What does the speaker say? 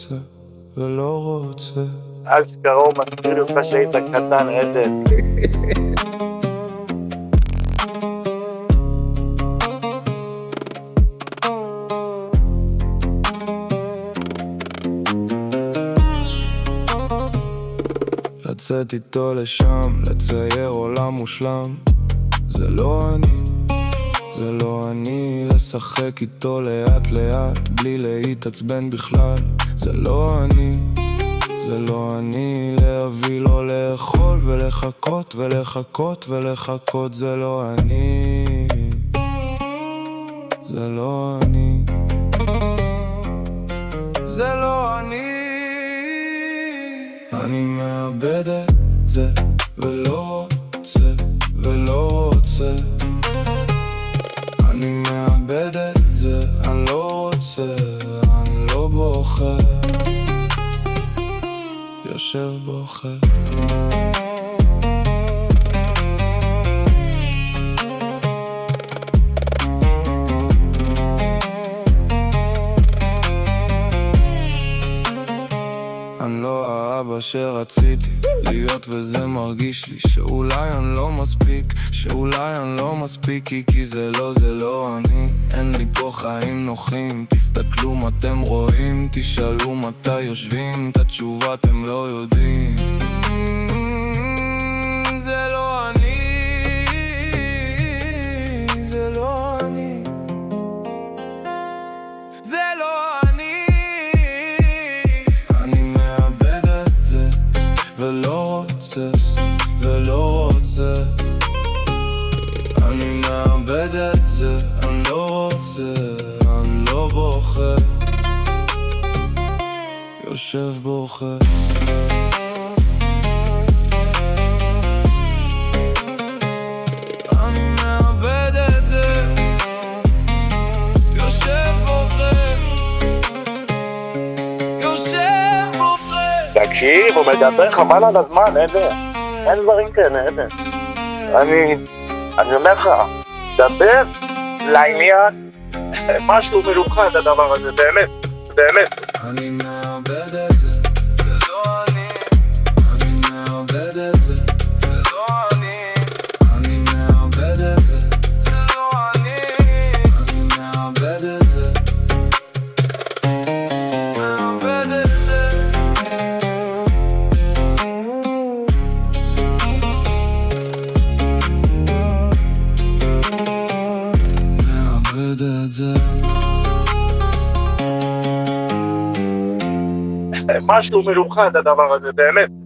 רוצה ולא רוצה. אשכרה הוא מזכיר לי אותך שהיית קטן עדן. לצאת איתו לשם, לצייר עולם מושלם. זה לא אני, זה לא אני. לשחק איתו לאט לאט בלי להתעצבן בכלל. זה לא אני, זה לא אני. להביא לו לאכול ולחכות ולחכות ולחכות. זה לא אני, זה לא אני, זה לא אני. אני מאבד את זה ולא רוצה ולא רוצה. אני מאבד את זה, אני לא רוצה, אני לא בוחר. יושב בוחר. אני לא האבא שרציתי להיות, וזה מרגיש לי שאולי אני לא מספיק, שאולי אני לא מספיק, כי זה לא אני. אין לי פה חיים נוחים, תסתכלו מה אתם רואים, תשאלו מתי יושבים, את התשובה אתם לא יודעים. זה לא אני, זה לא אני, זה לא אני. אני מאבד את זה ולא רוצה ולא רוצה. אני מאבד את זה, אני לא רוצה, אני לא בוחר. יושב בוחר. אני מאבד את זה, יושב בוחר, יושב בוחר. תקשיב, הוא מדבר חבל על הזמן, עדן. אין דברים כאלה, עדן. אני אומר לך, דבר לעניין, משהו מלוכד הדבר הזה, באמת, באמת. אני מאבד את זה, זה לא אני. אני מאבד את זה, זה לא אני. אני מאבד את זה, זה לא אני. אני מאבד את זה, מאבד את זה. מאבד את זה. משהו מלוכד הדבר הזה, באמת.